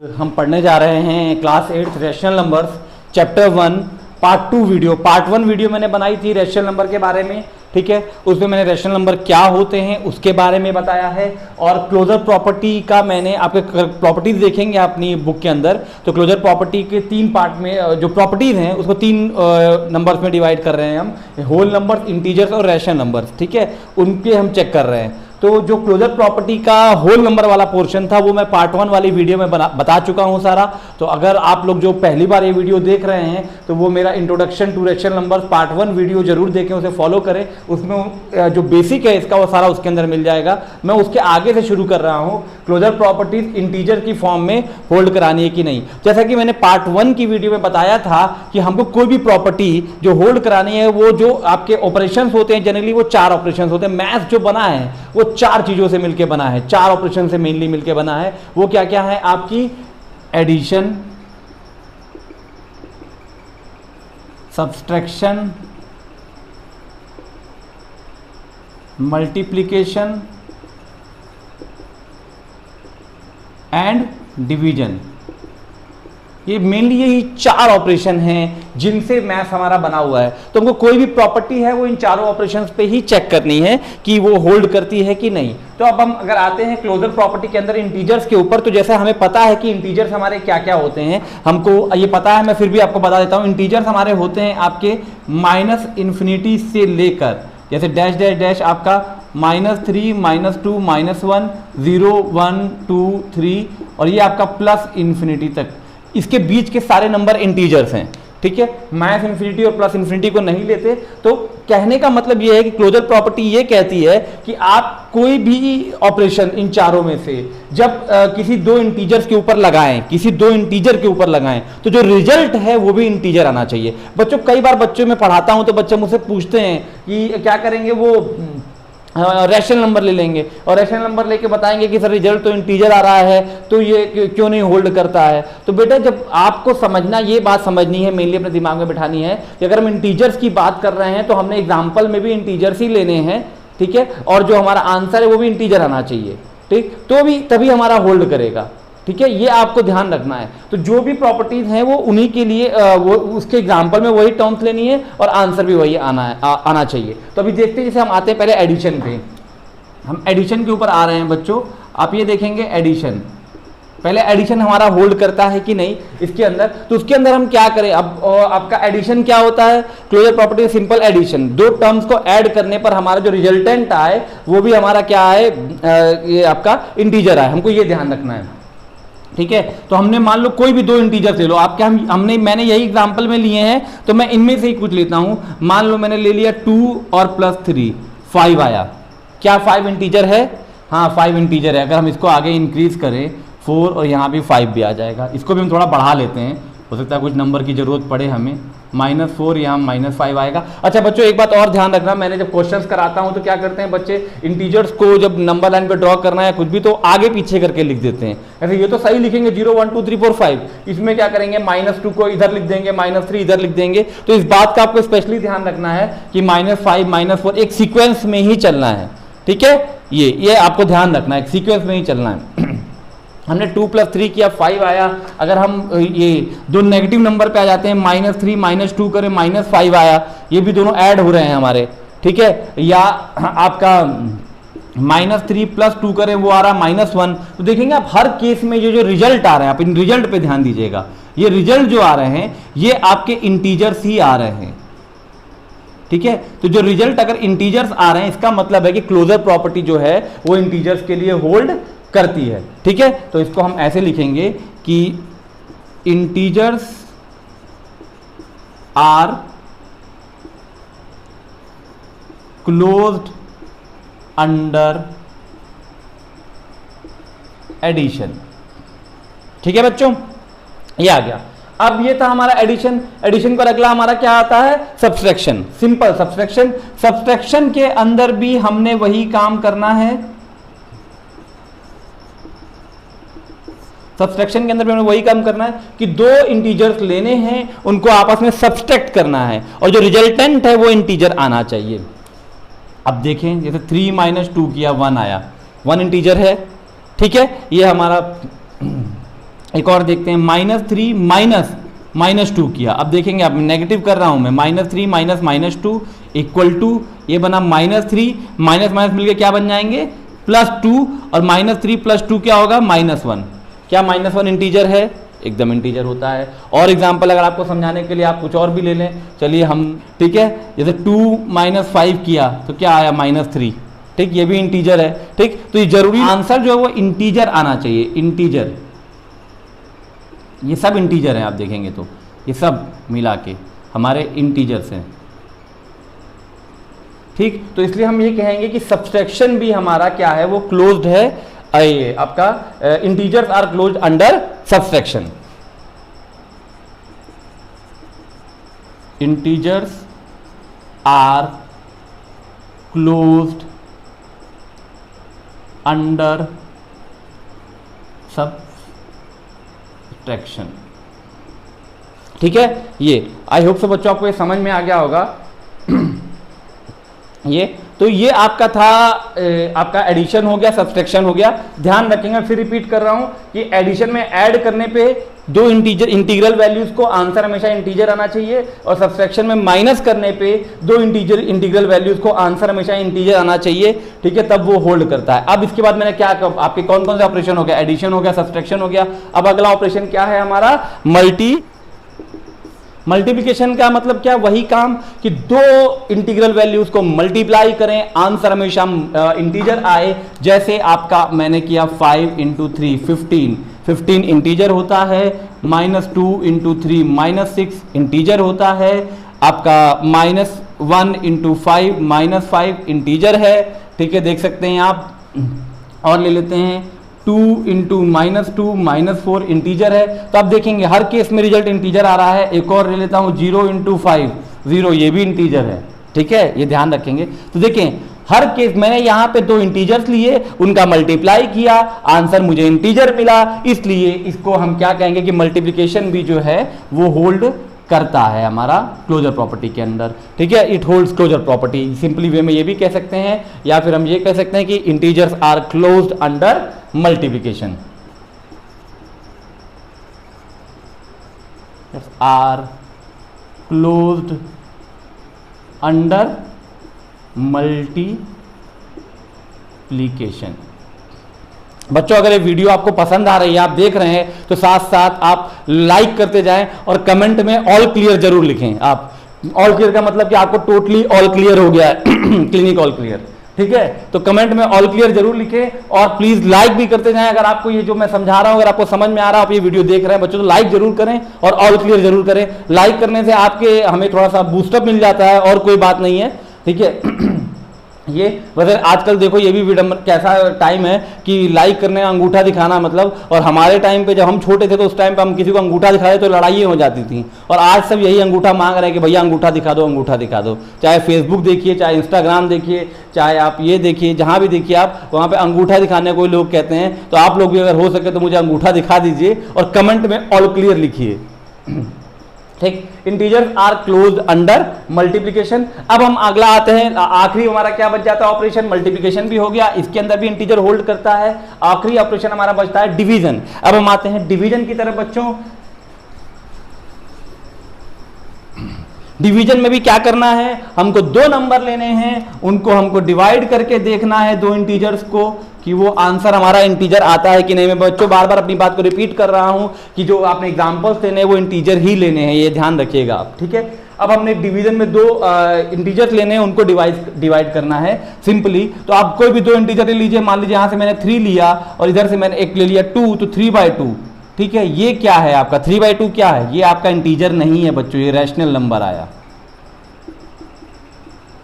हम पढ़ने जा रहे हैं class 8 rational numbers chapter 1 part 2 video. Part 1 video मैंने बनाई थी रैशनल नंबर के बारे में, ठीक है। उसमें मैंने रैशनल नंबर क्या होते हैं उसके बारे में बताया है, और क्लोजर प्रॉपर्टी का मैंने आपके प्रॉपर्टीज देखेंगे अपनी बुक के अंदर। तो क्लोजर प्रॉपर्टी के 3 पार्ट में जो प्रॉपर्टीज हैं उसको 3 नंबर्स में डिवाइड कर रहे हैं हम, होल नंबर्स, इंटीजर्स और रैशनल नंबर्स, ठीक है। उनके हम चेक कर रहे हैं। तो जो क्लोजर प्रॉपर्टी का होल नंबर वाला पोर्शन था वो मैं पार्ट 1 वाली वीडियो में बता चुका हूं सारा। तो अगर आप लोग जो पहली बार ये वीडियो देख रहे हैं तो वो मेरा introduction to rational numbers part 1 video जरूर देखें, उसे फॉलो करें। उसमें जो बेसिक है इसका वो सारा उसके अंदर मिल जाएगा। मैं उसके आगे से शुरू कर रहा हूं, क्लोजर प्रॉपर्टीज इंटीजर की फॉर्म में होल्ड करानी है कि नहीं। जैसा कि मैंने पार्ट 1 की वीडियो में बताया था कि हमको कोई भी प्रॉपर्टी जो होल्ड करानी है, वो जो आपके ऑपरेशन होते हैं जनरली वो 4 ऑपरेशन होते हैं। मैथ जो बना है वो 4 चीजों से मिलकर बना है, 4 ऑपरेशन से मेनली मिलकर बना है। वो क्या क्या है आपकी addition, subtraction, multiplication and division. ये मेनली यही 4 ऑपरेशन हैं जिनसे मैथ हमारा बना हुआ है। तो हमको कोई भी प्रॉपर्टी है वो इन चारों ऑपरेशंस पे ही चेक करनी है कि वो होल्ड करती है कि नहीं। तो अब हम अगर आते हैं क्लोजर प्रॉपर्टी के अंदर इंटीजर्स के ऊपर, तो जैसे हमें पता है कि इंटीजर्स हमारे क्या क्या होते हैं, हमको ये पता है, मैं फिर भी आपको बता देता हूं। इंटीजर्स हमारे होते हैं आपके -∞ से लेकर, जैसे डैश डैश डैश आपका -3, -2, -1, 0, 1, 2, 3 और ये आपका +∞ तक। इसके बीच के सारे नंबर इंटीजर्स हैं, ठीक है। -∞ और +∞ को नहीं लेते। तो कहने का मतलब ये है कि क्लोजर प्रॉपर्टी ये कहती है कि आप कोई भी ऑपरेशन इन चारों में से जब किसी 2 इंटीजर्स के ऊपर लगाएं, किसी 2 इंटीजर के ऊपर लगाएं, तो जो रिजल्ट है वो भी इंटीजर आना चाहिए। बच्चों, कई बार बच्चों में पढ़ाता हूं तो बच्चे मुझसे पूछते हैं कि क्या करेंगे, वो रैशनल नंबर ले लेंगे और रैशनल नंबर लेके बताएंगे कि सर रिजल्ट तो इंटीजर आ रहा है, तो ये क्यों नहीं होल्ड करता है। तो बेटा, जब आपको समझना, ये बात समझनी है, मेनली अपने दिमाग में बिठानी है कि अगर हम इंटीजर्स की बात कर रहे हैं तो हमने एग्जाम्पल में भी इंटीजर्स ही लेने हैं, ठीक है। और जो हमारा आंसर है वो भी इंटीजर आना चाहिए, ठीक। तो भी तभी हमारा होल्ड करेगा, ठीक है। ये आपको ध्यान रखना है। तो जो भी प्रॉपर्टीज हैं वो उन्हीं के लिए वो उसके एग्जांपल में वही टर्म्स लेनी है और आंसर भी वही आना चाहिए। तो अभी देखते हैं, जैसे हम आते हैं पहले एडिशन पे। हम एडिशन के ऊपर आ रहे हैं बच्चों। आप ये देखेंगे एडिशन, पहले एडिशन हमारा होल्ड करता है कि नहीं इसके अंदर। तो उसके अंदर हम क्या करें, अब आपका एडिशन क्या होता है, closure property simple addition. 2 terms को ऐड करने पर हमारा जो रिजल्टेंट आए वो भी हमारा क्या है, ये आपका इंटीजर आए। हमको ये ध्यान रखना है, ठीक है। तो हमने मान लो कोई भी 2 इंटीजर ले लो, आपके मैंने यही एग्जांपल में लिए हैं, तो मैं इनमें से ही कुछ लेता हूं। मान लो मैंने ले लिया 2 और +3, 5 आया। क्या 5 इंटीजर है? हाँ, 5 इंटीजर है। अगर हम इसको आगे इंक्रीज करें 4 और यहाँ भी 5 भी आ जाएगा। इसको भी हम थोड़ा बढ़ा लेते हैं, हो सकता है कुछ नंबर की जरूरत पड़े हमें। -4 यहाँ -5 आएगा। अच्छा बच्चों, एक बात और ध्यान रखना, मैंने जब क्वेश्चंस कराता हूं तो क्या करते हैं बच्चे, इंटीजर्स को जब नंबर लाइन पे ड्रॉ करना है कुछ भी, तो आगे पीछे करके लिख देते हैं। ऐसे ये तो सही लिखेंगे 0 1 2 3 4 5, इसमें क्या करेंगे -2 को इधर लिख देंगे, -3 इधर लिख देंगे। तो इस बात का आपको स्पेशली ध्यान रखना है कि -5 -4 एक सीक्वेंस में ही चलना है, ठीक है। ये आपको ध्यान रखना है, एक सीक्वेंस में ही चलना है। हमने 2 + 3 किया, 5 आया। अगर हम ये 2 नेगेटिव नंबर पे आ जाते हैं, -3 -2 करें, -5 आया, ये भी दोनों ऐड हो रहे हैं हमारे, ठीक है। या आपका -3 + 2 करें, वो आ रहा -1। तो देखेंगे आप हर केस में ये जो रिजल्ट आ रहे हैं, आप इन रिजल्ट पे ध्यान दीजिएगा। ये रिजल्ट जो आ रहे हैं ये आपके इंटीजर्स ही आ रहे हैं, ठीक है। तो जो रिजल्ट अगर इंटीजर्स आ रहे हैं इसका मतलब है कि क्लोजर प्रॉपर्टी जो है वो इंटीजर्स के लिए होल्ड करती है, ठीक है। तो इसको हम ऐसे लिखेंगे कि integers are closed under addition, ठीक है बच्चों। ये आ गया। अब ये था हमारा एडिशन। एडिशन पर अगला हमारा क्या आता है, सब्सट्रैक्शन। Simple subtraction. सब्सट्रैक्शन के अंदर भी हमने वही काम करना है। सब्सट्रैक्शन के अंदर भी हमें वही काम करना है कि 2 इंटीजर्स लेने हैं, उनको आपस में सब्सट्रैक्ट करना है और जो रिजल्टेंट है वो इंटीजर आना चाहिए। अब देखें, जैसे 3 - 2 किया, 1 आया, 1 इंटीजर है, ठीक है। ये हमारा एक और देखते हैं, -3 -2 किया। अब देखेंगे, अब नेगेटिव कर रहा हूं मैं, -3 -2 इक्वल टू, ये बना -3 माइनस मिलके क्या बन जाएंगे, +2, और -3 + 2 क्या होगा, -1। क्या -1 इंटीजर है, एकदम इंटीजर होता है। और एग्जांपल अगर आपको समझाने के लिए आप कुछ और भी ले लें, चलिए हम, ठीक है, जैसे 2 - 5 किया तो क्या आया, -3, ठीक, ये भी इंटीजर है, ठीक। तो ये जरूरी आंसर जो है वो इंटीजर आना चाहिए, इंटीजर, ये सब इंटीजर हैं, आप देखेंगे तो ये सब मिला के हमारे इंटीजर्स हैं, ठीक। तो इसलिए हम ये कहेंगे कि सब्सट्रैक्शन भी हमारा क्या है, वो क्लोज्ड है, ये आपका integers are closed under subtraction, integers are closed under subtraction, ठीक है। ये आई होप सो बच्चों आपको ये समझ में आ गया होगा। ये तो ये आपका था, आपका एडिशन हो गया, सब्सट्रैक्शन हो गया। ध्यान रखेंगे, फिर रिपीट कर रहा हूं कि एडिशन में ऐड करने पे दो इंटीग्रल वैल्यूज को आंसर हमेशा इंटीजर आना चाहिए, और सब्सट्रैक्शन में माइनस करने पे दो इंटीग्रल वैल्यूज को आंसर हमेशा इंटीजर आना चाहिए, ठीक है, तब वो होल्ड करता है। अब इसके बाद मैंने क्या, आपके कौन कौन से ऑपरेशन हो गया, एडिशन हो गया, सब्सट्रैक्शन हो गया। अब अगला ऑपरेशन क्या है हमारा, मल्टीप्लिकेशन का मतलब क्या, वही काम कि दो इंटीग्रल वैल्यूज को मल्टीप्लाई करें, आंसर हमेशा इंटीजर आए। जैसे आपका मैंने किया 5 × 3 15 इंटीजर होता है, -2 × 3 -6 इंटीजर होता है, आपका -1 × 5 -5 इंटीजर है, ठीक है, देख सकते हैं आप। और ले लेते हैं 2 × -2 -4 इंटीजर है। तो आप देखेंगे हर केस में रिजल्ट इंटीजर आ रहा है। एक और ले लेता हूं 0 × 5 0, ये भी इंटीजर है, ठीक है, ये ध्यान रखेंगे। तो देखें हर केस मैंने यहां पे दो इंटीजर्स लिए, उनका मल्टीप्लाई किया, आंसर मुझे इंटीजर मिला, इसलिए इसको हम क्या कहेंगे कि मल्टीप्लिकेशन भी जो है वो होल्ड करता है हमारा क्लोजर प्रॉपर्टी के अंदर, ठीक है, it holds closure property. Simply way में ये भी कह सकते हैं, या फिर हम ये कह सकते हैं कि integers are closed under multiplication, are closed under multiplication. बच्चों अगर ये वीडियो आपको पसंद आ रही है, आप देख रहे हैं, तो साथ साथ आप लाइक करते जाएं और कमेंट में ऑल क्लियर जरूर लिखें। आप ऑल क्लियर का मतलब कि आपको टोटली ऑल क्लियर हो गया है, क्लिनिक ऑल क्लियर, ठीक है। तो कमेंट में ऑल क्लियर जरूर लिखें, और प्लीज लाइक भी करते जाएं। अगर आपको ये जो मैं समझा रहा हूं अगर आपको समझ में आ रहा है, आप ये वीडियो देख रहे हैं बच्चों, तो लाइक जरूर करें और ऑल क्लियर जरूर करें। लाइक करने से आपके हमें थोड़ा सा बूस्टअप मिल जाता है, और कोई बात नहीं है, ठीक है। ये वैसे आजकल देखो ये भी विडम्बना कैसा टाइम है कि लाइक करने का अंगूठा दिखाना मतलब, और हमारे टाइम पे जब हम छोटे थे तो उस टाइम पे हम किसी को अंगूठा दिखाते तो लड़ाइयाँ हो जाती थी, और आज सब यही अंगूठा मांग रहे हैं कि भैया अंगूठा दिखा दो, अंगूठा दिखा दो। चाहे फेसबुक देखिए, चाहे इंस्टाग्राम देखिए, चाहे आप ये देखिए, जहाँ भी देखिए आप, वहाँ पे अंगूठा दिखाने को लोग कहते हैं। तो आप लोग भी अगर हो सके तो मुझे अंगूठा दिखा दीजिए और कमेंट में ऑल क्लियर लिखिए, ठीक। Integers are closed under multiplication. अब हम अगला आते हैं, आखिरी हमारा क्या बच जाता है ऑपरेशन, मल्टीप्लिकेशन भी हो गया, इसके अंदर भी इंटीजर होल्ड करता है। आखिरी ऑपरेशन हमारा बचता है डिवीजन। अब हम आते हैं डिवीजन की तरफ बच्चों। डिवीजन में भी क्या करना है, हमको दो नंबर लेने हैं, उनको हमको डिवाइड करके देखना है, दो इंटीजर्स को, कि वो आंसर हमारा इंटीजर आता है कि नहीं। मैं बच्चों बार बार अपनी बात को रिपीट कर रहा हूं कि जो आपने एग्जांपल्स लेने हैं वो इंटीजर ही लेने हैं, ये ध्यान रखिएगा आप, ठीक है। अब हमने डिवीजन में दो इंटीजर्स लेने हैं, उनको डिवाइड करना है सिंपली। तो आप कोई भी दो इंटीजर ले लीजिए, मान लीजिए यहां से मैंने 3 लिया और इधर से मैंने एक ले लिया 2, तो 3/2, ठीक है। ये क्या है आपका 3/2 क्या है, ये आपका इंटीजर नहीं है बच्चों, ये रैशनल नंबर आया,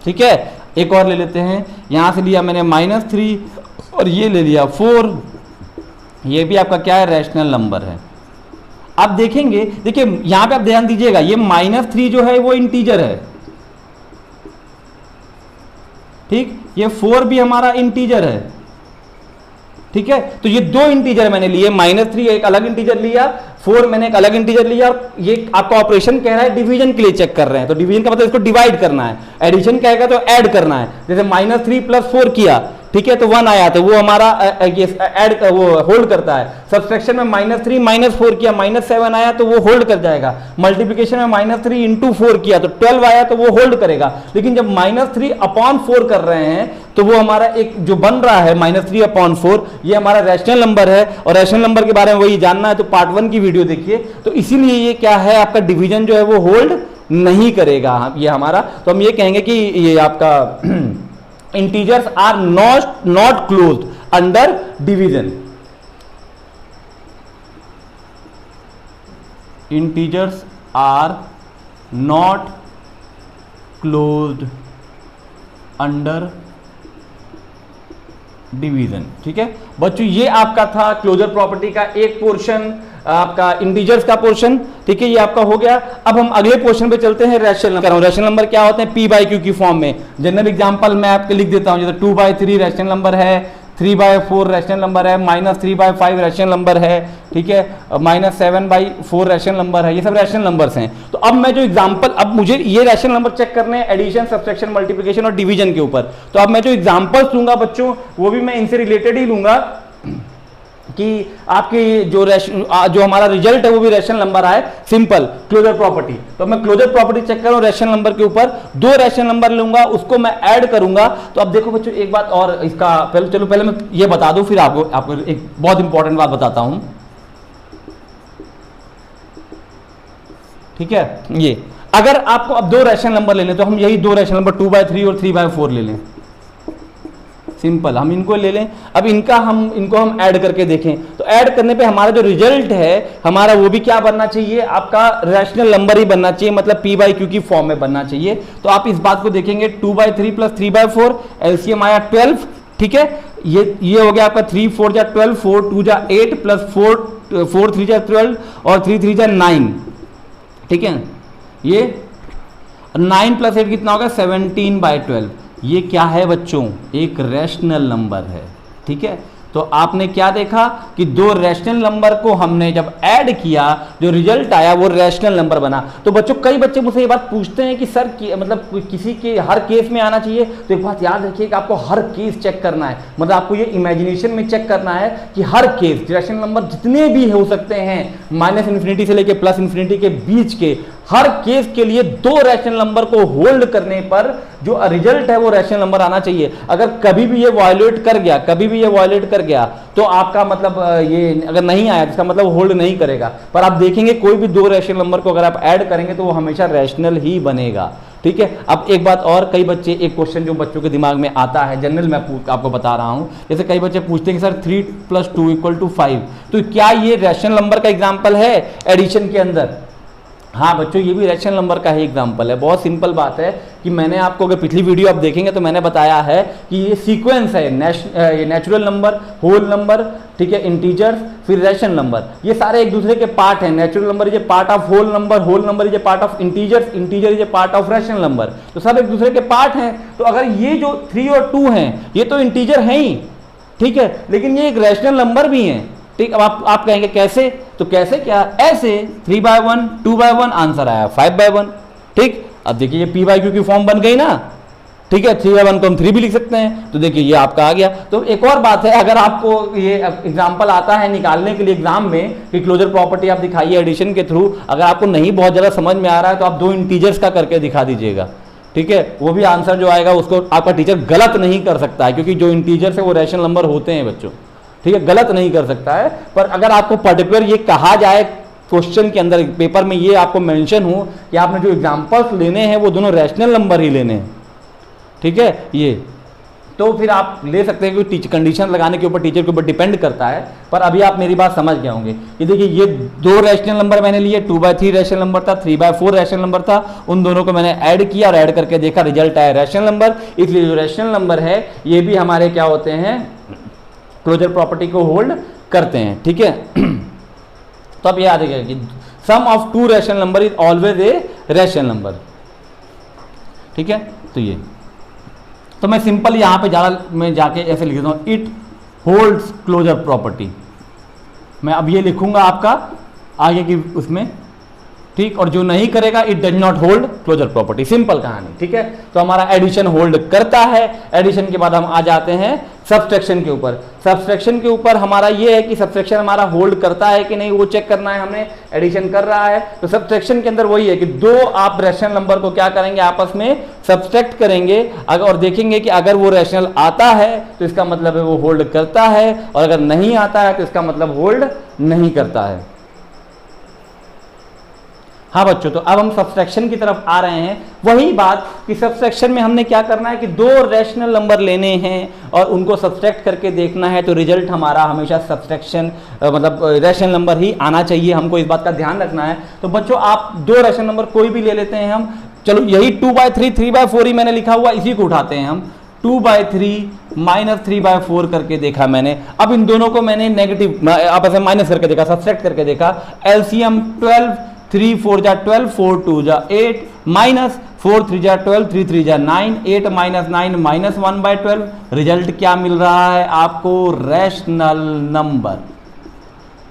ठीक है। एक और ले लेते हैं, यहां से लिया मैंने -3 और ये ले लिया 4, ये भी आपका क्या है, रैशनल नंबर है। आप देखेंगे, देखिए यहां पे आप ध्यान दीजिएगा, ये -3 जो है वो इंटीजर है, ठीक, ये 4 भी हमारा इंटीजर है, ठीक है। तो ये दो इंटीजर मैंने लिए, -3 एक अलग इंटीजर लिया, 4 मैंने एक अलग इंटीजर लिया, और ये आपका ऑपरेशन कह रहा है डिवीजन के लिए चेक कर रहे हैं, तो डिवीजन का मतलब इसको डिवाइड करना है, एडिशन कहेगा तो ऐड करना है। जैसे -3 + 4 किया, ठीक है, तो 1 आया तो वो हमारा ऐड वो होल्ड करता है। सब्सट्रैक्शन में -3 -4 किया, -7 आया तो वो होल्ड कर जाएगा। मल्टीप्लिकेशन में -3 × 4 किया तो 12 आया तो वो होल्ड करेगा। लेकिन जब -3/4 कर रहे हैं तो वो हमारा एक जो बन रहा है -3/4, ये हमारा रैशनल नंबर है। और रैशनल नंबर के बारे में वही जानना है तो पार्ट 1 की वीडियो देखिए। तो इसीलिए ये क्या है, आपका डिवीजन जो है वो होल्ड नहीं करेगा ये हमारा। तो हम ये कहेंगे कि ये आपका integers are not closed under division. Integers are not closed under division. ठीक है बच्चों, ये आपका था क्लोजर प्रॉपर्टी का एक पोर्शन, आपका इंटीजर्स का पोर्शन। ठीक है, ये आपका हो गया। अब हम अगले पोर्शन पे चलते हैं, रैशनल नंबर। रैशनल नंबर क्या होते हैं, p/q की फॉर्म में। जनरल एग्जांपल मैं आपके लिख देता हूं, जैसे 2/3 रैशनल नंबर है, 3/4 रैशनल नंबर है, -3/5 रैशनल नंबर है, ठीक है, -7/4 रैशनल नंबर है। ये सब रैशनल नंबर्स हैं। तो अब मैं जो एग्जांपल, अब मुझे ये रैशनल नंबर चेक करने हैं एडिशन, सब्सट्रैक्शन, मल्टीप्लिकेशन और डिवीजन के ऊपर। तो अब मैं जो एग्जांपल्स लूंगा बच्चों, वो भी मैं इनसे रिलेटेड ही लूंगा कि आपकी जो हमारा रिजल्ट है वो भी रैशनल नंबर आए, सिंपल क्लोजर प्रॉपर्टी। तो मैं क्लोजर प्रॉपर्टी चेक करूं रैशनल नंबर के ऊपर, 2 रैशनल नंबर लूंगा, उसको मैं ऐड करूंगा। तो अब देखो बच्चों, एक बात और इसका पहले मैं ये बता दूं, फिर आपको एक बहुत इंपॉर्टेंट बात बताता हूं। ठीक है, ये अगर आपको अब 2 रैशनल नंबर लेने, तो हम यही 2 रैशनल नंबर 2/3 और 3/4 ले लें, सिंपल हम इनको ले लें। अब इनको हम ऐड करके देखें, तो ऐड करने पे हमारा जो रिजल्ट है हमारा वो भी क्या बनना चाहिए, आपका रैशनल नंबर ही बनना चाहिए, मतलब p/q की फॉर्म में बनना चाहिए। तो आप इस बात को देखेंगे, 2/3 + 3/4, एलसीएम आया 12। ठीक है, ये हो गया आपका 3 4 जा 12, 4 2 जा 8 + 4 3 जा 12 और 3 3 जा 9। ठीक है, ये 9 + 8 कितना होगा, 17/12। ये क्या है बच्चों, एक रैशनल नंबर है। ठीक है, तो आपने क्या देखा कि 2 रैशनल नंबर को हमने जब ऐड किया, जो रिजल्ट आया वो रैशनल नंबर बना। तो बच्चों, कई बच्चे मुझसे ये बात पूछते हैं कि सर मतलब किसी के हर केस में आना चाहिए। तो एक बात याद रखिए कि आपको हर केस चेक करना है, मतलब आपको ये इमेजिनेशन में चेक करना है कि हर केस रैशनल नंबर जितने भी हो सकते हैं, -∞ से लेके +∞ के बीच के हर केस के लिए 2 रैशनल नंबर को होल्ड करने पर जो रिजल्ट है वो रैशनल नंबर आना चाहिए। अगर कभी भी ये वायलेट कर गया तो आपका मतलब ये अगर नहीं आया, इसका मतलब होल्ड नहीं करेगा। पर आप देखेंगे कोई भी 2 रैशनल नंबर को अगर आप ऐड करेंगे तो वो हमेशा रैशनल ही बनेगा। ठीक है, अब एक बात और, कई बच्चे, एक क्वेश्चन जो बच्चों के दिमाग में आता है, जनरल मैं आपको बता रहा हूं, जैसे कई बच्चे पूछते हैं कि सर 3 + 2 = 5, तो क्या ये रैशनल नंबर का एग्जाम्पल है एडिशन के अंदर? हाँ बच्चों, ये भी रैशनल नंबर का ही एग्जाम्पल है। बहुत सिंपल बात है कि मैंने आपको, अगर पिछली वीडियो आप देखेंगे तो मैंने बताया है कि ये सीक्वेंस है, ये नेचुरल नंबर, होल नंबर, ठीक है, इंटीजर्स, फिर रैशनल नंबर, ये सारे एक दूसरे के पार्ट हैं। Natural number is a part of whole number is a part of integers, integer is a part of rational number. तो सब एक दूसरे के पार्ट हैं। तो अगर ये जो 3 और 2 हैं, ये तो इंटीजर हैं ही, ठीक है, लेकिन ये एक रैशनल नंबर भी हैं। ठीक, अब आप कहेंगे कैसे, तो कैसे क्या, ऐसे 3/1 2/1 आंसर आया 5/1। ठीक, अब देखिए ये p/q की फॉर्म बन गई ना। ठीक है, 3/1 को हम 3 भी लिख सकते हैं। तो देखिए ये आपका आ गया। तो एक और बात है, अगर आपको ये एग्जांपल आता है निकालने के लिए एग्जाम में कि क्लोजर प्रॉपर्टी आप दिखाइए एडिशन के थ्रू, अगर आपको नहीं बहुत ज़्यादा समझ में आ रहा है तो आप 2 इंटीजर्स का करके दिखा दीजिएगा। ठीक है, वो भी आंसर जो आएगा उसको आपका टीचर गलत नहीं कर सकता है, क्योंकि जो इंटीजर्स है वो रैशनल नंबर होते हैं बच्चों। ठीक है, गलत नहीं कर सकता है। पर अगर आपको पर्टिकुलर ये कहा जाए क्वेश्चन के अंदर, पेपर में ये आपको मेंशन हो कि आपने जो एग्जांपल्स लेने हैं वो दोनों रैशनल नंबर ही लेने हैं, ठीक है, ये तो फिर आप ले सकते हैं, क्योंकि कंडीशन लगाने के ऊपर टीचर के ऊपर डिपेंड करता है। पर अभी आप मेरी बात समझ गए होंगे। ये देखिए, ये 2 रैशनल नंबर मैंने लिए, 2/3 रैशनल नंबर था, 3/4 रैशनल नंबर था, उन दोनों को मैंने ऐड किया और ऐड करके देखा, रिजल्ट आया रैशनल नंबर। इसलिए जो रैशनल नंबर है ये भी हमारे क्या होते हैं, क्लोजर प्रॉपर्टी को होल्ड करते हैं। ठीक है, तो अब याद रखिएगा कि sum of 2 rational number is always a rational number. ठीक है, तो ये, तो मैं सिंपल यहां पे मैं जाके ऐसे लिख देता हूं, इट होल्ड्स क्लोजर प्रॉपर्टी। मैं अब ये लिखूंगा आपका आगे की उसमें, ठीक, और जो नहीं करेगा it does not hold closure property. Simple कहानी। ठीक है, तो हमारा एडिशन होल्ड करता है। एडिशन के बाद हम आ जाते हैं सब्सट्रैक्शन के ऊपर। सब्सट्रैक्शन के ऊपर हमारा ये है कि सब्सट्रैक्शन हमारा होल्ड करता है कि नहीं, वो चेक करना है हमने। एडिशन कर रहा है तो सब्सट्रैक्शन के अंदर वही है कि दो आप रैशनल नंबर को क्या करेंगे, आपस में सब्सट्रैक्ट करेंगे अगर, और देखेंगे कि अगर वो रैशनल आता है तो इसका मतलब है वो होल्ड करता है, और अगर नहीं आता है तो इसका मतलब होल्ड नहीं करता है। हाँ बच्चों, तो अब हम सब्सट्रैक्शन की तरफ आ रहे हैं। वही बात कि सब्सट्रैक्शन में हमने क्या करना है कि दो रैशनल नंबर लेने हैं और उनको सब्सट्रैक्ट करके देखना है, तो रिजल्ट हमारा हमेशा सब्सट्रैक्शन मतलब रैशनल नंबर ही आना चाहिए, हमको इस बात का ध्यान रखना है। तो बच्चों आप दो रैशनल नंबर कोई भी ले लेते हैं हम, चलो यही 2/3 3/4 ही मैंने लिखा हुआ, इसी को उठाते हैं हम। 2/3 - 3/4 करके देखा मैंने। अब इन दोनों को मैंने नेगेटिव आप ऐसे माइनस करके देखा, सब्सट्रैक्ट करके देखा। एलसीएम 12, 3 4 जा 12, 4 2 जा 8, माइनस 4 3 जा 12, 3 3 जा 9, 8 - 9 -1/12। रिजल्ट क्या मिल रहा है आपको, रैशनल नंबर।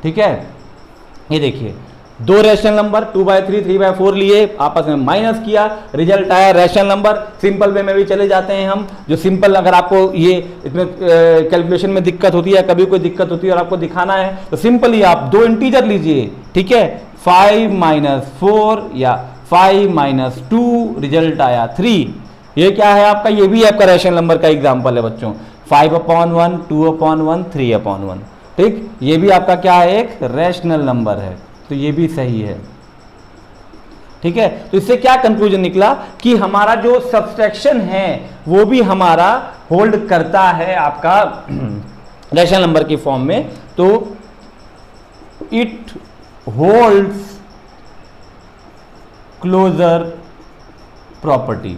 ठीक है, ये देखिए दो रैशनल नंबर 2/3 3/4 लिए, आपस में माइनस किया, रिजल्ट आया रैशनल नंबर। सिंपल वे में भी चले जाते हैं हम, जो सिंपल अगर आपको ये इसमें कैलकुलेशन में दिक्कत होती है, कभी कोई दिक्कत होती है और आपको दिखाना है तो सिंपली आप दो इंटीजर लीजिए। ठीक है, 5 - 4 या 5 - 2, रिजल्ट आया 3। ये क्या है आपका, ये भी आपका रैशनल नंबर का एग्जांपल है बच्चों। 5/1, 2/1, 3/1। ठीक, ये भी आपका क्या है, एक रैशनल नंबर है, तो ये भी सही है। ठीक है, तो इससे क्या कंक्लूजन निकला कि हमारा जो सब्सट्रैक्शन है वो भी हमारा होल्ड करता है आपका रैशनल नंबर की फॉर्म में। तो it holds closure property,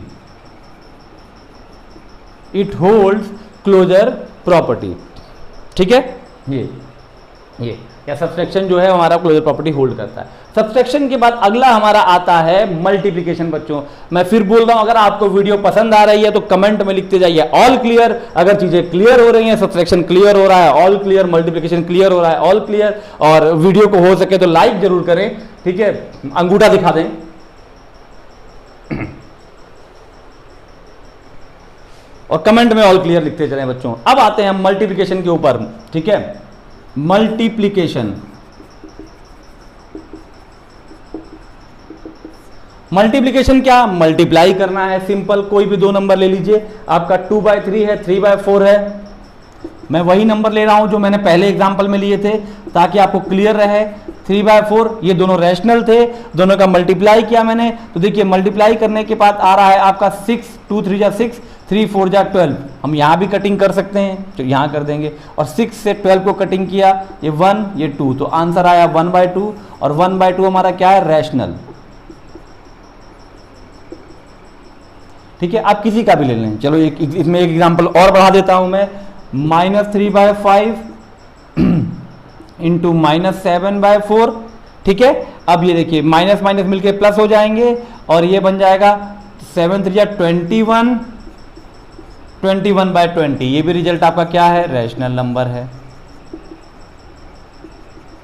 it holds closure property. ठीक है, ये या सब्सट्रैक्शन जो है हमारा क्लोजर प्रॉपर्टी होल्ड करता है। सब्सट्रैक्शन के बाद अगला हमारा आता है मल्टीप्लिकेशन। बच्चों मैं फिर बोल रहा हूं, अगर आपको वीडियो पसंद आ रही है तो कमेंट में लिखते जाइए ऑल क्लियर। अगर चीजें क्लियर हो रही हैं, सब्सट्रैक्शन क्लियर हो रहा है ऑल क्लियर, मल्टीप्लिकेशन क्लियर हो रहा है ऑल क्लियर, और वीडियो को हो सके तो लाइक जरूर करें। ठीक है, अंगूठा दिखा दें। और कमेंट में ऑल क्लियर लिखते चलें बच्चों। अब आते हैं हम मल्टीप्लिकेशन के ऊपर। ठीक है, मल्टीप्लिकेशन। मल्टीप्लिकेशन क्या, मल्टीप्लाई करना है, सिंपल। कोई भी दो नंबर ले लीजिए, आपका 2/3 है, 3/4 है। मैं वही नंबर ले रहा हूं जो मैंने पहले एग्जांपल में लिए थे ताकि आपको क्लियर रहे। 3/4 ये दोनों रैशनल थे, दोनों का मल्टीप्लाई किया मैंने, तो देखिए मल्टीप्लाई करने के बाद आ रहा है आपका 6, 2 3 जा 6, 3 4 जा 12। हम यहां भी कटिंग कर सकते हैं तो यहां कर देंगे, और 6 से 12 को कटिंग किया, ये 1 ये 2, तो आंसर आया 1/2। और 1/2 हमारा क्या है, रैशनल। ठीक है, आप किसी का भी ले लें। चलो इसमें एक एग्जांपल और बढ़ा देता हूं मैं। -3/5 इंटू -7/4। ठीक है, अब ये देखिए माइनस माइनस मिलके प्लस हो जाएंगे और ये बन जाएगा 7 3 जा 21, 21/20। ये भी रिजल्ट आपका क्या है, रैशनल नंबर है।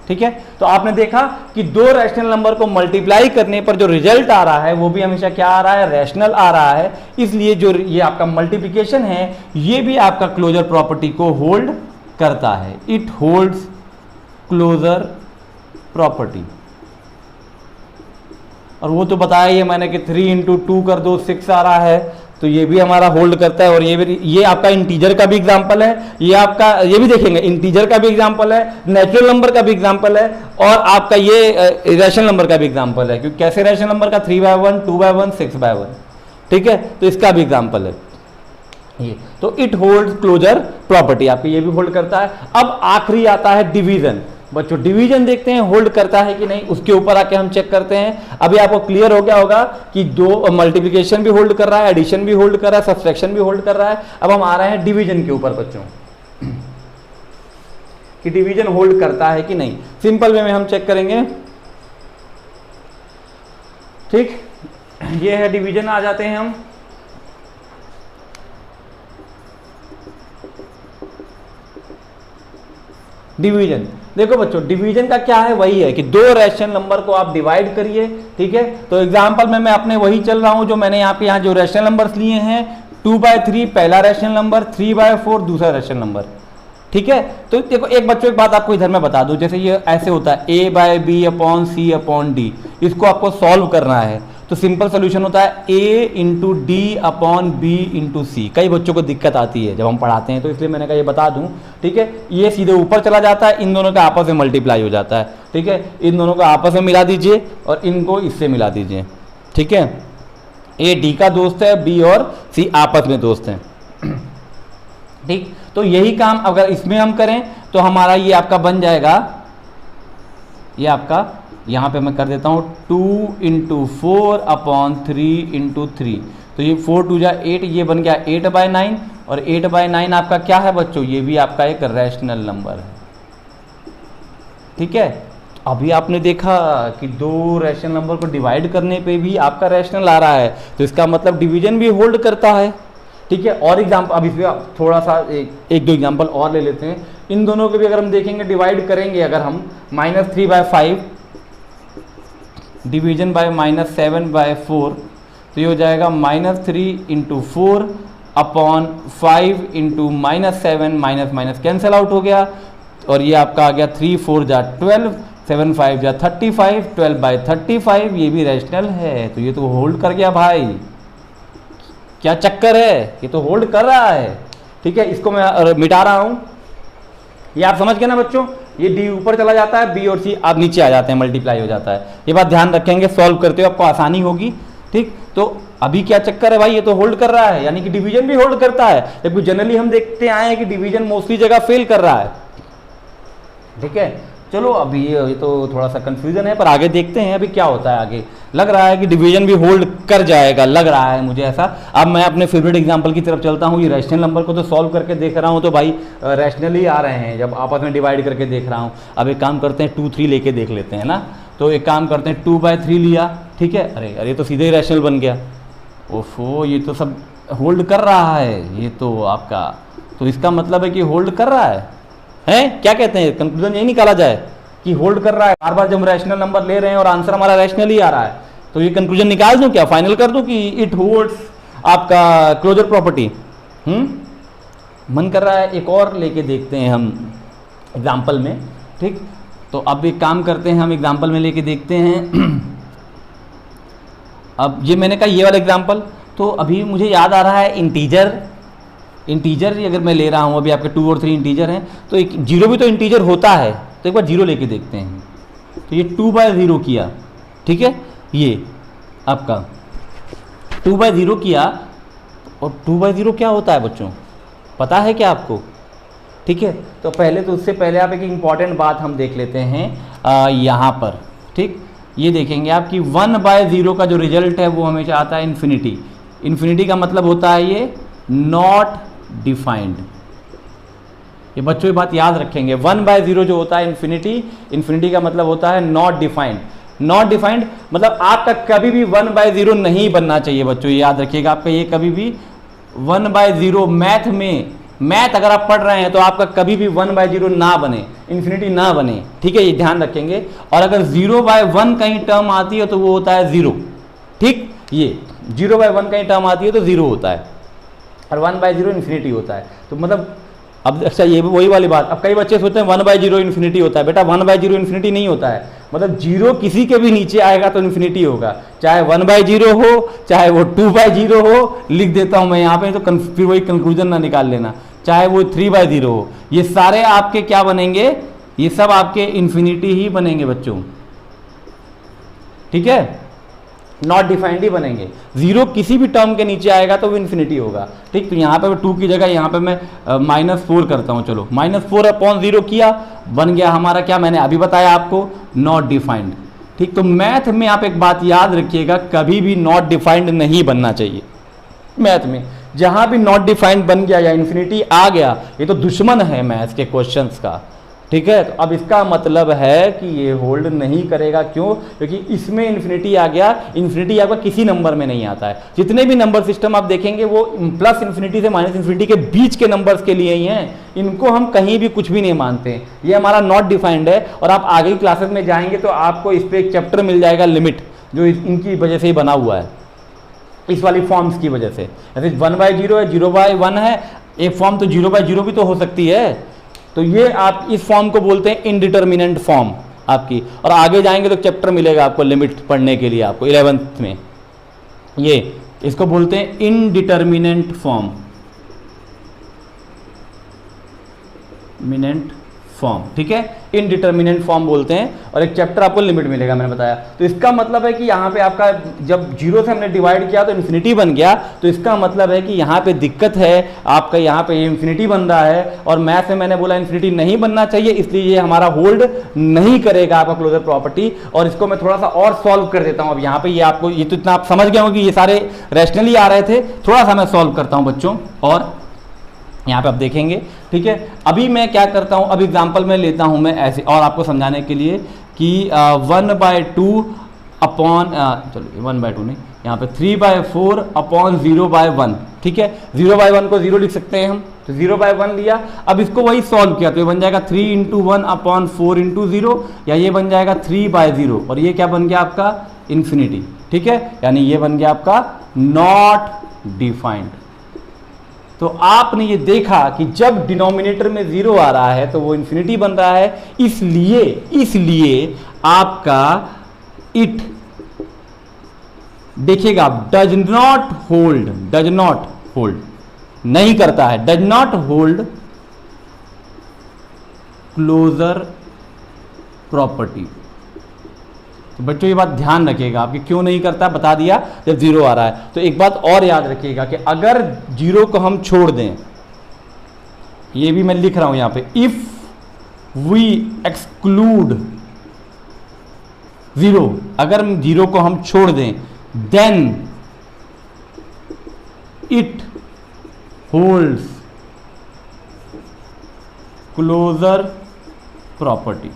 ठीक है, तो आपने देखा कि दो रैशनल नंबर को मल्टीप्लाई करने पर जो रिजल्ट आ रहा है वो भी हमेशा क्या आ रहा है, रैशनल आ रहा है। इसलिए जो ये आपका मल्टीप्लिकेशन है ये भी आपका क्लोजर प्रॉपर्टी को होल्ड करता है। It holds closure property. और वो तो बताया ही है मैंने कि 3 × 2 कर दो 6 आ रहा है, तो ये भी हमारा होल्ड करता है। और ये आपका इंटीजर का भी एग्जांपल है, ये भी देखेंगे इंटीजर का भी एग्जांपल है, नेचुरल नंबर का भी एग्जांपल है, और आपका ये रैशनल नंबर का भी एग्जांपल है। क्योंकि कैसे रैशनल नंबर का 3/1, 2/1, 6/1। ठीक है, तो इसका भी एग्जांपल है ये। तो इट होल्ड क्लोजर प्रॉपर्टी, आपको ये भी होल्ड करता है। अब आखिरी आता है डिवीजन। बच्चों डिवीजन देखते हैं होल्ड करता है कि नहीं, उसके ऊपर आके हम चेक करते हैं। अभी आपको क्लियर हो गया होगा कि दो मल्टीप्लिकेशन भी होल्ड कर रहा है, एडिशन भी होल्ड कर रहा है, सब्सट्रैक्शन भी होल्ड कर रहा है। अब हम आ रहे हैं डिवीजन के ऊपर बच्चों, कि डिवीजन होल्ड करता है कि नहीं। सिंपल वे में हम चेक करेंगे। ठीक, ये है डिवीजन। आ जाते हैं हम डिवीजन। देखो बच्चों डिवीजन का क्या है, वही है कि दो रैशनल नंबर को आप डिवाइड करिए। ठीक है, तो एग्जांपल में मैं अपने वही चल रहा हूं जो मैंने यहाँ पे जो रैशनल नंबर्स लिए हैं 2/3 पहला रैशनल नंबर, 3/4 दूसरा रैशनल नंबर। ठीक है, तो देखो एक बच्चों एक बात आपको इधर मैं बता दूं, जैसे ये ऐसे होता है a/b/c/d, इसको आपको सॉल्व करना है तो सिंपल सोल्यूशन होता है a/d/b/c। कई बच्चों को दिक्कत आती है जब हम पढ़ाते हैं, तो इसलिए मैंने कहा ये बता दूं। ठीक है, ये सीधे ऊपर चला जाता है, इन दोनों का आपस में मल्टीप्लाई हो जाता है। ठीक है, इन दोनों को आपस में मिला दीजिए और इनको इससे मिला दीजिए। ठीक है, ए डी का दोस्त है, बी और सी आपस में दोस्त हैं। ठीक, तो यही काम अगर इसमें हम करें तो हमारा ये आपका बन जाएगा, ये आपका यहां पे मैं कर देता हूं 2 × 4/3 × 3, तो ये 4 2 जा 8, ये बन गया 8/9 और 8/9 आपका क्या है बच्चों, ये भी आपका एक रैशनल नंबर है। ठीक है, अभी आपने देखा कि दो रैशनल नंबर को डिवाइड करने पे भी आपका रैशनल आ रहा है, तो इसका मतलब डिवीजन भी होल्ड करता है। ठीक है, और एग्जाम्पल अब इसमें थोड़ा सा एक दो एग्जाम्पल और ले लेते हैं। इन दोनों को भी अगर हम देखेंगे डिवाइड करेंगे, अगर हम -3/5 डिवीजन बाय -7/4, तो ये हो जाएगा -3 × 4/5 × -7, माइनस कैंसिल आउट हो गया और ये आपका आ गया 3 4 जा 12, 7 5 जा 35, 12/35, ये भी रैशनल है, तो ये तो होल्ड कर गया भाई। क्या चक्कर है, ये तो होल्ड कर रहा है। ठीक है, इसको मैं मिटा रहा हूं, ये आप समझ गए ना बच्चों, ये डी ऊपर चला जाता है, बी और सी आप नीचे आ जाते हैं, मल्टीप्लाई हो जाता है। ये बात ध्यान रखेंगे, सॉल्व करते हुए आपको आसानी होगी। ठीक, तो अभी क्या चक्कर है भाई, ये तो होल्ड कर रहा है, यानी कि डिवीजन भी होल्ड करता है, जबकि जनरली हम देखते आए हैं कि डिवीजन मोस्टली जगह फेल कर रहा है। ठीक है, चलो अभी ये तो थोड़ा सा कंफ्यूजन है, पर आगे देखते हैं अभी क्या होता है। आगे लग रहा है कि डिवीजन भी होल्ड कर जाएगा, लग रहा है मुझे ऐसा। अब मैं अपने फेवरेट एग्जांपल की तरफ चलता हूँ। ये रैशनल नंबर को तो सॉल्व करके देख रहा हूँ, तो भाई रैशनल ही आ रहे हैं जब आपस में डिवाइड करके देख रहा हूँ। अब एक काम करते हैं 2 3 लेके देख लेते हैं ना, तो एक काम करते हैं 2/3 लिया। ठीक है, अरे तो सीधे ही रैशनल बन गया। ओफो, ये तो सब होल्ड कर रहा है, ये तो आपका, तो इसका मतलब है कि होल्ड कर रहा है। क्या कहते हैं, कंक्लूजन यही निकाला जाए कि होल्ड कर रहा है। बार बार जब हम रैशनल नंबर ले रहे हैं और आंसर हमारा रैशनल ही आ रहा है, तो ये कंक्लूजन निकाल दूं क्या, फाइनल कर दूं कि इट होल्ड्स आपका क्लोजर प्रॉपर्टी। मन कर रहा है एक और लेके देखते हैं हम एग्जाम्पल में। ठीक, तो अब एक काम करते हैं, हम एग्जाम्पल में लेके देखते हैं। अब ये मैंने कहा ये वाला एग्जाम्पल, तो अभी मुझे याद आ रहा है इंटीजर अगर मैं ले रहा हूँ, अभी आपके 2 और 3 इंटीजर हैं, तो एक जीरो भी तो इंटीजर होता है, तो एक बार जीरो लेके देखते हैं। तो ये 2/0 किया। ठीक है, ये आपका 2/0 किया, और 2/0 क्या होता है बच्चों, पता है क्या आपको? ठीक है, तो पहले तो उससे पहले आप एक इम्पॉर्टेंट बात हम देख लेते हैं यहाँ पर। ठीक, ये देखेंगे आप कि 1/0 का जो रिजल्ट है वो हमेशा आता है इन्फिनिटी। इन्फिनिटी का मतलब होता है ये नॉट डिफाइंड। ये बच्चों ये बात याद रखेंगे, 1/0 जो होता है इन्फिनिटी का मतलब होता है नॉट डिफाइंड। नॉट डिफाइंड मतलब आपका कभी भी 1/0 नहीं बनना चाहिए बच्चों, ये याद रखिएगा। आपका ये कभी भी 1/0 मैथ अगर आप पढ़ रहे हैं तो आपका कभी भी 1/0 ना बने, इन्फिनिटी ना बने। ठीक है, ये ध्यान रखेंगे। और अगर 0/1 कहीं टर्म आती है तो वो होता है 0। ठीक, ये 0/1 कहीं टर्म आती है तो 0 होता है, और 1/0 इन्फिनिटी होता है। तो मतलब अब अच्छा, ये भी वही वाली बात। अब कई बच्चे सोचते हैं 1/0 इन्फिनिटी होता है। बेटा 1/0 इन्फिनिटी नहीं होता है, मतलब 0 किसी के भी नीचे आएगा तो इन्फिनिटी होगा, चाहे 1/0 हो चाहे वो 2/0 हो। लिख देता हूं मैं यहाँ पे, तो फिर वही कंक्लूजन ना निकाल लेना, चाहे वो 3/0 हो, ये सारे आपके क्या बनेंगे, ये सब आपके इन्फिनिटी ही बनेंगे बच्चों। ठीक है, नॉट डिफाइंड ही बनेंगे। 0 किसी भी टर्म के नीचे आएगा तो वो इन्फिनिटी होगा। ठीक, तो यहाँ पे 2 की जगह यहाँ पे मैं -4 करता हूँ। चलो -4/0 किया, बन गया हमारा क्या, मैंने अभी बताया आपको, नॉट डिफाइंड। ठीक, तो मैथ में आप एक बात याद रखिएगा, कभी भी नॉट डिफाइंड नहीं बनना चाहिए। मैथ में जहाँ भी नॉट डिफाइंड बन गया या इन्फिनिटी आ गया, ये तो दुश्मन है मैथ के क्वेश्चंस का। ठीक है, तो अब इसका मतलब है कि ये होल्ड नहीं करेगा। क्यों? क्योंकि इसमें इन्फिनिटी आ गया। इन्फिनिटी आपका किसी नंबर में नहीं आता है। जितने भी नंबर सिस्टम आप देखेंगे वो प्लस इन्फिनिटी से माइनस इन्फिनिटी के बीच के नंबर्स के लिए ही हैं। इनको हम कहीं भी कुछ भी नहीं मानते। ये हमारा नॉट डिफाइंड है, और आप आगे की क्लासेस में जाएंगे तो आपको इस पर एक चैप्टर मिल जाएगा लिमिट, जो इनकी वजह से ही बना हुआ है। इस वाली फॉर्म्स की वजह से। जैसे 1/0 है, 0/1 है, एक फॉर्म तो 0/0 भी तो हो सकती है। तो ये आप इस फॉर्म को बोलते हैं इनडिटर्मिनेंट फॉर्म आपकी। और आगे जाएंगे तो चैप्टर मिलेगा आपको लिमिट पढ़ने के लिए, आपको 11th में। ये इसको बोलते हैं इनडिटर्मिनेंट फॉर्म, मिनेंट फॉर्म, ठीक है, इनडिटर्मिनेंट फॉर्म बोलते हैं। और एक चैप्टर आपको लिमिट मिलेगा, मैंने बताया। तो इसका मतलब है कि यहाँ पे आपका जब 0 से हमने डिवाइड किया तो इन्फिनिटी बन गया, तो इसका मतलब है कि यहाँ पे दिक्कत है, आपका यहाँ पे इन्फिनिटी बन रहा है। और मैथ में मैंने बोला इन्फिनिटी नहीं बनना चाहिए, इसलिए ये हमारा होल्ड नहीं करेगा आपका क्लोजर प्रॉपर्टी। और इसको मैं थोड़ा सा और सॉल्व कर देता हूँ। अब यहाँ पे ये आपको, ये तो इतना आप समझ गए हो कि ये सारे रैशनली आ रहे थे, थोड़ा सा मैं सॉल्व करता हूँ बच्चों, और यहाँ पे आप देखेंगे, ठीक है। अभी मैं क्या करता हूँ, अब एग्जांपल में लेता हूँ मैं ऐसे, और आपको समझाने के लिए कि 1/2 अपॉन, चलो 1/2 नहीं, यहाँ पे 3/4 अपॉन 0/1, ठीक है। 0/1 को 0 लिख सकते हैं हम, तो 0/1 लिया। अब इसको वही सॉल्व किया तो ये बन जाएगा 3 × 1 अपॉन 4 × 0, या ये बन जाएगा 3/0, और ये क्या बन गया आपका इन्फिनिटी, ठीक है। यानी ये बन गया आपका नॉट डिफाइंड। तो आपने ये देखा कि जब डिनोमिनेटर में 0 आ रहा है तो वो इन्फिनिटी बन रहा है, इसलिए आपका इट, देखिएगा, डज नॉट होल्ड नहीं करता है, does not hold closure property. तो बच्चों ये बात ध्यान रखिएगा, आपकी क्यों नहीं करता बता दिया, जब 0 आ रहा है। तो एक बात और याद रखिएगा कि अगर 0 को हम छोड़ दें, ये भी मैं लिख रहा हूं यहां पे, इफ वी एक्सक्लूड 0, अगर 0 को हम छोड़ दें, then it holds closure property,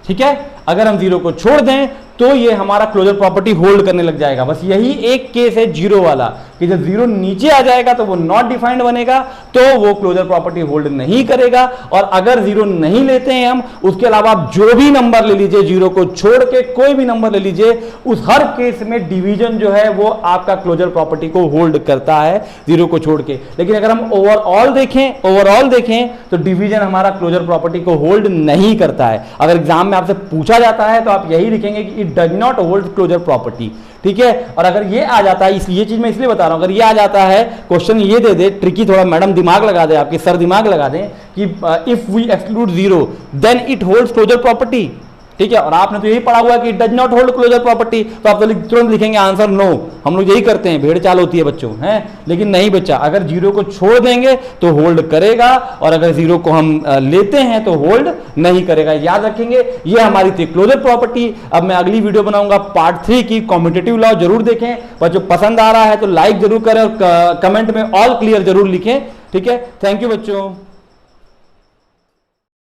ठीक है। अगर हम 0 को छोड़ दें तो ये हमारा क्लोजर प्रॉपर्टी होल्ड करने लग जाएगा। बस यही एक केस है 0 वाला, कि जब 0 नीचे आ जाएगा तो वो नॉट डिफाइंड बनेगा, तो वो क्लोजर प्रॉपर्टी होल्ड नहीं करेगा। और अगर 0 नहीं लेते हैं हम, उसके अलावा आप जो भी नंबर ले लीजिए, 0 को छोड़ के कोई भी नंबर ले लीजिए, उस हर केस में डिवीजन जो है वो आपका क्लोजर प्रॉपर्टी को होल्ड करता है 0 को छोड़ के। लेकिन अगर हम ओवरऑल देखें तो डिवीजन हमारा क्लोजर प्रॉपर्टी को होल्ड नहीं करता है। अगर एग्जाम में आपसे पूछा जाता है तो आप यही लिखेंगे कि it does not hold closure property, ठीक है। और अगर ये आ जाता है, ये चीज मैं इसलिए बता रहा हूं, अगर ये आ जाता है क्वेश्चन ये दे दे ट्रिकी, थोड़ा मैडम दिमाग लगा दे, आपके सर दिमाग लगा दें कि if we exclude 0 then it holds closure property, ठीक है। और आपने तो यही पढ़ा हुआ कि it does not hold closure property, तो आप तो तुरंत लिखेंगे आंसर नो। हम लोग यही करते हैं, भेड़ चाल होती है बच्चों, हैं। लेकिन नहीं बच्चा, अगर 0 को छोड़ देंगे तो होल्ड करेगा, और अगर 0 को हम लेते हैं तो होल्ड नहीं करेगा। याद रखेंगे, ये हमारी थी क्लोजर प्रॉपर्टी। अब मैं अगली वीडियो बनाऊंगा पार्ट 3 की, कॉम्पिटिटिव लॉ जरूर देखें बच्चों। पसंद आ रहा है तो लाइक जरूर करें और कमेंट में ऑल क्लियर जरूर लिखें, ठीक है। थैंक यू बच्चों।